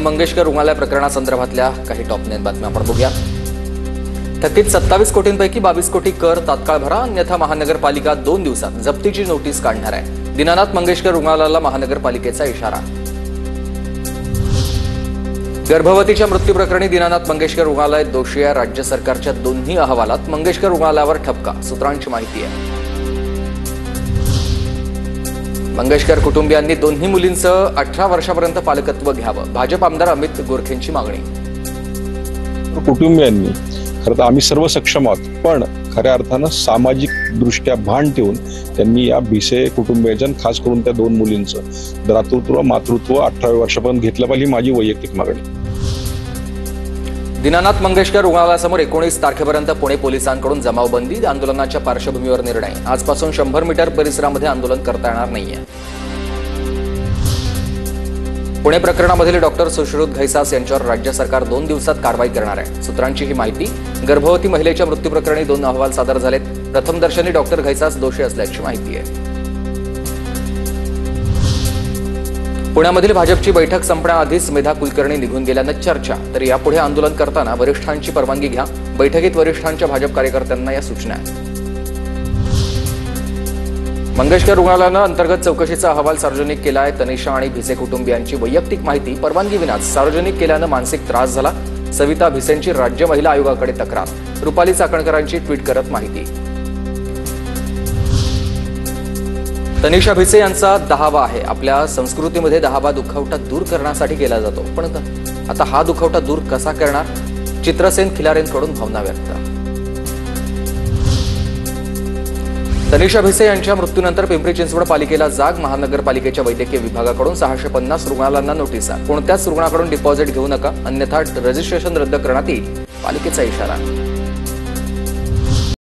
मंगेशकर रुग्णालय प्रकरणासंदर्भातल्या काही टॉप 9 बातम्या आपण बघूया। थकीत 27 कोटींपैकी 22 कोटी कर तात्काळ भरा, अन्यथा महानगरपालिका 2 दिवसात जप्तीची नोटीस काढणार आहे। दीनानाथ मंगेशकर रुग्णालयाला महानगरपालिकेचा इशारा। गर्भवतीच्या मृत्यू प्रकरणी दीनानाथ मंगेशकर रुग्णालय दोषी आहे। राज्य सरकारच्या दोन्ही अहवालात मंगेशकर रुग्णालयावर ठपका, सूत्रांची माहिती आहे। मंगेशकर कुटुंबियांनी दोन्ही मुलींचं 18 वर्षापर्यंत पालकत्व घ्यावं, भाजप आमदार अमित गोरखेंची मागणी। कुटुंबियांनी खरं तर आम्ही सर्व सक्षम आहोत, पण खऱ्या अर्थानं सामाजिक दृष्ट्या भान ठेवून त्यांनी या भिसे कुटुंबियांचं, खास करून त्या 2 मुलींचं दातृत्व मातृत्व 18 वर्षापर्यंत घेतलं पाहिजे, ही माझी वैयक्तिक मागणी। दीनानाथ मंगेशकर रुग्णालयासमोर 19 तारखेपर्यंत पुणे पोलिसांकडून जमावबंदी, आंदोलनाच्या पार्श्वभूमीवर निर्णय। आजपासून 100 मीटर परिसरामध्ये आंदोलन करता येणार नाहीये। पुणे प्रकरणामधील डॉक्टर सुश्रुत घैसास यांच्यावर राज्य सरकार 2 दिवसात कारवाई करणार आहे, सूत्रांची ही माहिती। गर्भवती महिलेच्या मृत्यू प्रकरणी 2 अहवाल सादर झालेत। प्रथमदर्शनी डॉक्टर घैसास दोषी असल्याची माहिती आहे। पुण्यामधील भाजपची बैठक संपण्याआधीच मेधा कुलकर्णी निघून गेल्यानं चर्चा, तर यापुढे आंदोलन करताना वरिष्ठांची परवानगी घ्या। बैठकीत वरिष्ठांच्या भाजप कार्यकर्त्यांना या सूचना आहेत। मंगेशकर रुग्णालयानं अंतर्गत चौकशीचा अहवाल सार्वजनिक केला आहे। तनिषा आणि भिसे कुटुंबियांची वैयक्तिक माहिती परवानगीविनाच सार्वजनिक केल्यानं मानसिक त्रास झाला। सविता भिसेंची राज्य महिला आयोगाकडे तक्रार, रुपाली चाकणकरांची ट्विट करत माहिती। तनिषा भिसे यांचा 10वा आहे। आपल्या संस्कृतीमध्ये 10वा दुखवटा दूर करण्यासाठी केला जातो, पण आता हा दुखवटा दूर कसा करणार? चित्रसेन खिलारेंकडून भावना व्यक्त। तनिषा भिसे यांच्या मृत्यूनंतर पिंपरी चिंचवड पालिकेला जाग, महानगरपालिकेच्या वैद्यकीय विभागाकडून 650 रुग्णालयांना नोटिसा। कोणत्याच रुग्णाकडून डिपॉझिट घेऊ नका, अन्यथा रजिस्ट्रेशन रद्द करण्यात येईल, पालिकेचा इशारा।